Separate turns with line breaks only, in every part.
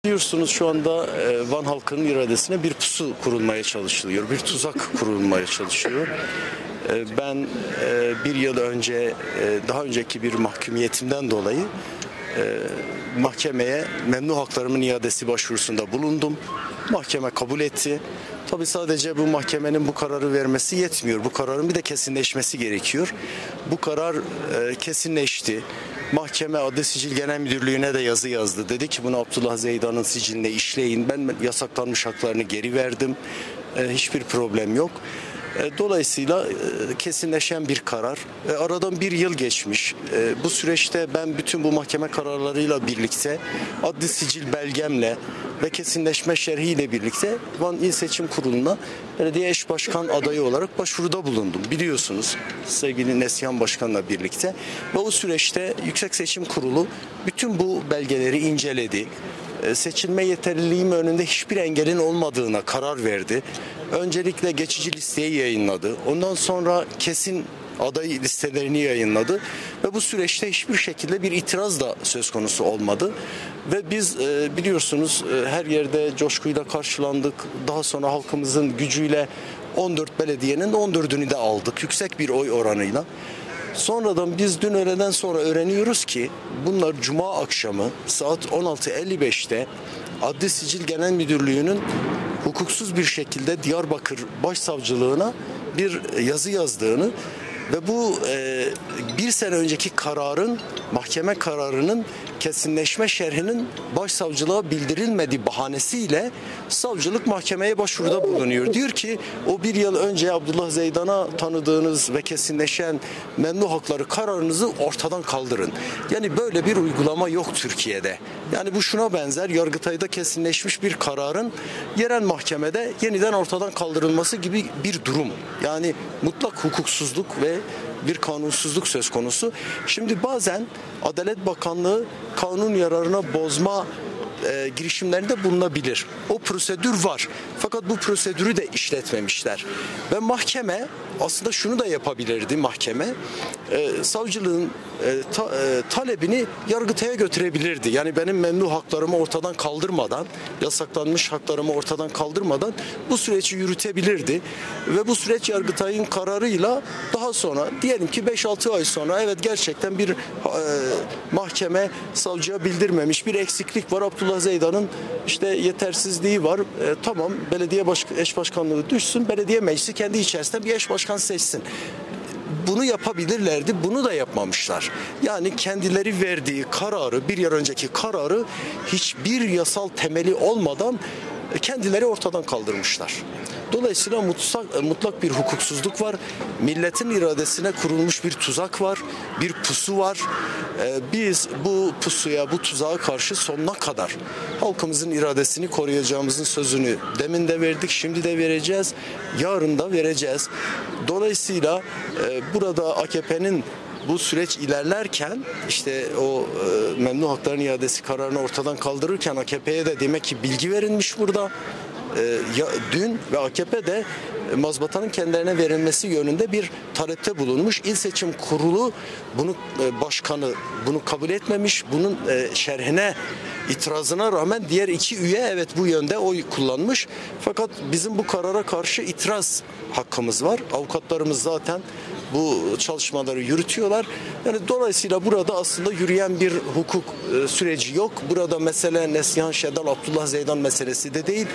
Biliyorsunuz şu anda Van halkının iradesine bir pusu kurulmaya çalışılıyor, bir tuzak kurulmaya çalışıyor. Ben bir yıl önce, daha önceki bir mahkumiyetimden dolayı mahkemeye memnu haklarımın iadesi başvurusunda bulundum. Mahkeme kabul etti. Tabii sadece bu mahkemenin bu kararı vermesi yetmiyor. Bu kararın bir de kesinleşmesi gerekiyor. Bu karar kesinleşti. Mahkeme Adli Sicil Genel Müdürlüğü'ne de yazı yazdı. Dedi ki bunu Abdullah Zeydan'ın siciline işleyin. Ben yasaklanmış haklarını geri verdim. Hiçbir problem yok. Dolayısıyla kesinleşen bir karar. Aradan bir yıl geçmiş. Bu süreçte ben bütün bu mahkeme kararlarıyla birlikte adli sicil belgemle ve kesinleşme şerhiyle birlikte Van İl Seçim Kurulu'na belediye eş başkan adayı olarak başvuruda bulundum. Biliyorsunuz sevgili Neslihan Başkan'la birlikte. Ve o süreçte Yüksek Seçim Kurulu bütün bu belgeleri inceledi. Seçilme yeterliliğim önünde hiçbir engelin olmadığına karar verdi. Öncelikle geçici listeyi yayınladı. Ondan sonra kesin aday listelerini yayınladı. Ve bu süreçte hiçbir şekilde bir itiraz da söz konusu olmadı. Ve biz biliyorsunuz her yerde coşkuyla karşılandık. Daha sonra halkımızın gücüyle 14 belediyenin 14'ünü de aldık. Yüksek bir oy oranıyla. Sonradan biz dün öğleden sonra öğreniyoruz ki bunlar Cuma akşamı saat 16.55'te Adli Sicil Genel Müdürlüğü'nün hukuksuz bir şekilde Diyarbakır Başsavcılığına bir yazı yazdığını ve bu bir sene önceki kararın, mahkeme kararının kesinleşme şerhinin başsavcılığa bildirilmediği bahanesiyle savcılık mahkemeye başvuruda bulunuyor. Diyor ki o bir yıl önce Abdullah Zeydan'a tanıdığınız ve kesinleşen memnu hakları kararınızı ortadan kaldırın. Yani böyle bir uygulama yok Türkiye'de. Yani bu şuna benzer, Yargıtay'da kesinleşmiş bir kararın yerel mahkemede yeniden ortadan kaldırılması gibi bir durum. Yani mutlak hukuksuzluk ve bir kanunsuzluk söz konusu. Şimdi bazen Adalet Bakanlığı kanun yararına bozma girişimlerinde bulunabilir. O prosedür var. Fakat bu prosedürü de işletmemişler. Ve mahkeme aslında şunu da yapabilirdi mahkeme. Savcılığın talebini Yargıtay'a götürebilirdi. Yani benim memnu haklarımı ortadan kaldırmadan, yasaklanmış haklarımı ortadan kaldırmadan bu süreci yürütebilirdi. Ve bu süreç Yargıtay'ın kararıyla daha sonra diyelim ki 5-6 ay sonra evet gerçekten bir mahkeme savcıya bildirmemiş bir eksiklik var. Abdullah Zeydan'ın işte yetersizliği var. Tamam belediye eş başkanlığı düşsün. Belediye meclisi kendi içerisinde bir eş başkan seçsin. Bunu yapabilirlerdi. Bunu da yapmamışlar. Yani kendileri verdiği kararı, bir yıl önceki kararı hiçbir yasal temeli olmadan kendileri ortadan kaldırmışlar. Dolayısıyla mutlak bir hukuksuzluk var. Milletin iradesine kurulmuş bir tuzak var. Bir pusu var. Biz bu pusuya, bu tuzağa karşı sonuna kadar halkımızın iradesini koruyacağımızın sözünü demin de verdik, şimdi de vereceğiz, yarın da vereceğiz. Dolayısıyla burada AKP'nin bu süreç ilerlerken işte o memnu hakların iadesi kararını ortadan kaldırırken AKP'ye de demek ki bilgi verilmiş burada. Dün ve AKP de mazbatanın kendilerine verilmesi yönünde bir talepte bulunmuş. İl Seçim Kurulu bunu başkanı bunu kabul etmemiş. Bunun şerhine itirazına rağmen diğer iki üye evet bu yönde oy kullanmış. Fakat bizim bu karara karşı itiraz hakkımız var. Avukatlarımız zaten bu çalışmaları yürütüyorlar. Yani dolayısıyla burada aslında yürüyen bir hukuk süreci yok. Burada mesele Neslihan Şedal, Abdullah Zeydan meselesi de değil.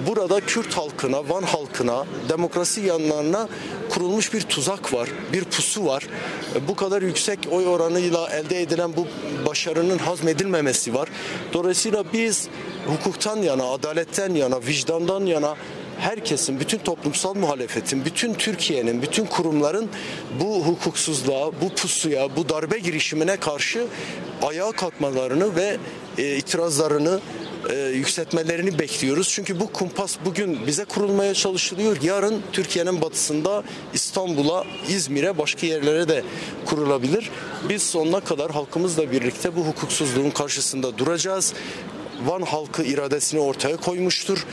Burada Kürt halkına, Van halkına, demokrasi yanlarına kurulmuş bir tuzak var, bir pusu var. Bu kadar yüksek oy oranıyla elde edilen bu başarının hazmedilmemesi var. Dolayısıyla biz hukuktan yana, adaletten yana, vicdandan yana herkesin, bütün toplumsal muhalefetin, bütün Türkiye'nin, bütün kurumların bu hukuksuzluğa, bu pusuya, bu darbe girişimine karşı ayağa kalkmalarını ve itirazlarını yükseltmelerini bekliyoruz. Çünkü bu kumpas bugün bize kurulmaya çalışılıyor. Yarın Türkiye'nin batısında İstanbul'a, İzmir'e, başka yerlere de kurulabilir. Biz sonuna kadar halkımızla birlikte bu hukuksuzluğun karşısında duracağız. Van halkı iradesini ortaya koymuştur.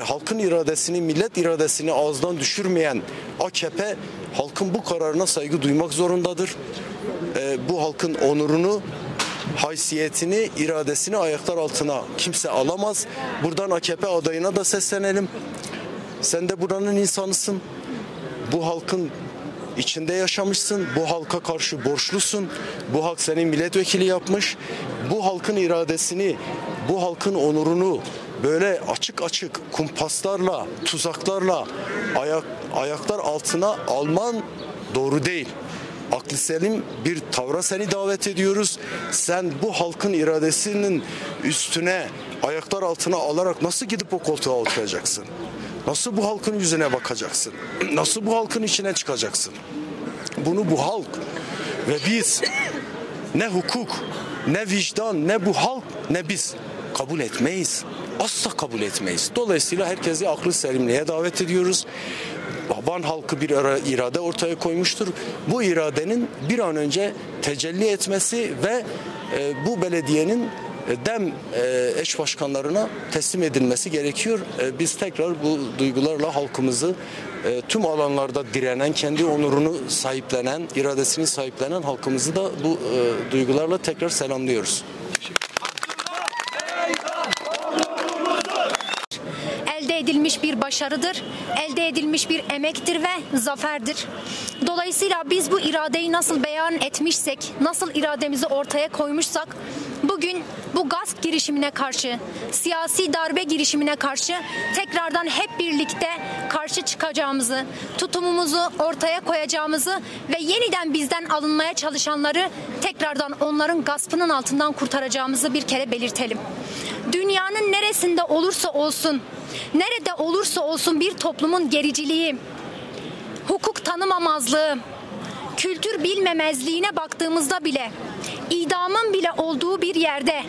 Halkın iradesini, millet iradesini ağızdan düşürmeyen AKP halkın bu kararına saygı duymak zorundadır. Bu halkın onurunu, haysiyetini, iradesini ayaklar altına kimse alamaz. Buradan AKP adayına da seslenelim. Sen de buranın insanısın. Bu halkın içinde yaşamışsın. Bu halka karşı borçlusun. Bu halk senin milletvekili yapmış. Bu halkın iradesini, bu halkın onurunu böyle açık açık kumpaslarla, tuzaklarla ayaklar altına alman doğru değil. Aklı selim bir tavra seni davet ediyoruz. Sen bu halkın iradesinin üstüne ayaklar altına alarak nasıl gidip o koltuğa oturacaksın? Nasıl bu halkın yüzüne bakacaksın? Nasıl bu halkın içine çıkacaksın? Bunu bu halk ve biz ne hukuk, ne vicdan, ne bu halk, ne biz kabul etmeyiz. Asla kabul etmeyiz. Dolayısıyla herkesi aklı selimliğe davet ediyoruz. Van halkı bir irade ortaya koymuştur. Bu iradenin bir an önce tecelli etmesi ve bu belediyenin DEM eş başkanlarına teslim edilmesi gerekiyor. Biz tekrar bu duygularla halkımızı tüm alanlarda direnen, kendi onurunu sahiplenen, iradesini sahiplenen halkımızı da bu duygularla tekrar selamlıyoruz.
Elde edilmiş bir başarıdır, elde edilmiş bir emektir ve zaferdir. Dolayısıyla biz bu iradeyi nasıl beyan etmişsek, nasıl irademizi ortaya koymuşsak, bugün bu gasp girişimine karşı, siyasi darbe girişimine karşı tekrardan hep birlikte karşı çıkacağımızı, tutumumuzu ortaya koyacağımızı ve yeniden bizden alınmaya çalışanları tekrardan onların gaspının altından kurtaracağımızı bir kere belirtelim. Dünyanın neresinde olursa olsun, nerede olursa olsun bir toplumun gericiliği, hukuk tanımamazlığı, kültür bilmemezliğine baktığımızda bile, idamın bile olduğu bir yerde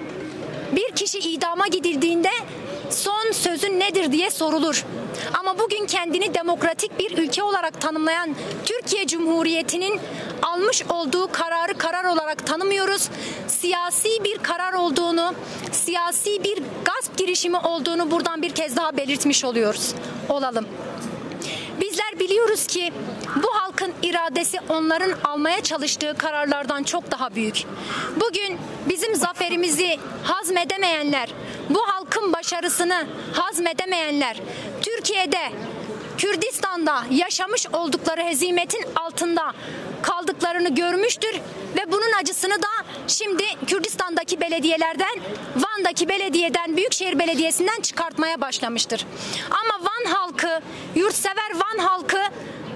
bir kişi idama gidildiğinde son sözün nedir diye sorulur. Ama bugün kendini demokratik bir ülke olarak tanımlayan Türkiye Cumhuriyeti'nin almış olduğu kararı karar olarak tanımıyoruz. Siyasi bir karar olduğunu, siyasi bir gasp girişimi olduğunu buradan bir kez daha belirtmiş olalım. Bizler biliyoruz ki bu halkın iradesi onların almaya çalıştığı kararlardan çok daha büyük. Bugün bizim zaferimizi hazmedemeyenler, bu halkın başarısını hazmedemeyenler, Türkiye'de, Kürdistan'da yaşamış oldukları hezimetin altında kaldıklarını görmüştür ve bunun acısını da şimdi Kürdistan'daki belediyelerden, Van'daki belediyeden, Büyükşehir Belediyesi'nden çıkartmaya başlamıştır. Ama Van halkı, yurtsever Van halkı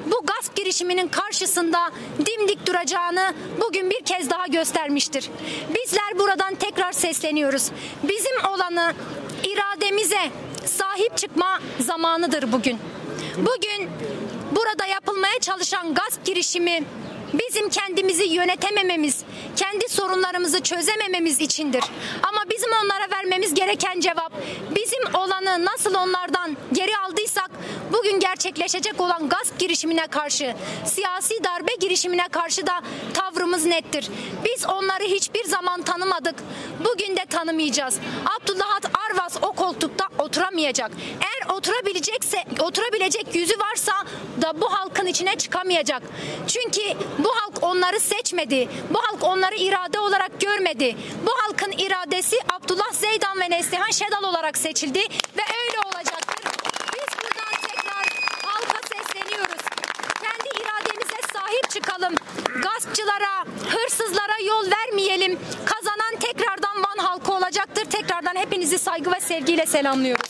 bu gasp girişiminin karşısında dimdik duracağını bugün bir kez daha göstermiştir. Bizler buradan tekrar sesleniyoruz. Bizim olanı irademize sahip çıkma zamanıdır bugün. Bugün burada yapılmaya çalışan gasp girişimi bizim kendimizi yönetemememiz, kendi sorunlarımızı çözemememiz içindir. Ama bizim onlara vermemiz gereken cevap, bizim olanı nasıl onlardan geri aldıysak, bugün gerçekleşecek olan gasp girişimine karşı, siyasi darbe girişimine karşı da tavrımız nettir. Biz onları hiçbir zaman tanımadık, bugün de tanımayacağız. Abdullah Arvas o koltukta oturamayacak. Eğer oturabilecek yüzü varsa da bu halkın içine çıkamayacak. Çünkü bu halk onları seçmedi. Bu halk onları irade olarak görmedi. Bu halkın iradesi Abdullah Zeydan ve Neslihan Şedal olarak seçildi ve öyle olacaktır. Biz buradan tekrar halka sesleniyoruz. Kendi irademize sahip çıkalım. Gaspçılara, hırsızlara yol vermeyelim. Kazanan tekrardan Van halkı olacaktır. Tekrardan hepinizi saygı ve sevgiyle selamlıyoruz.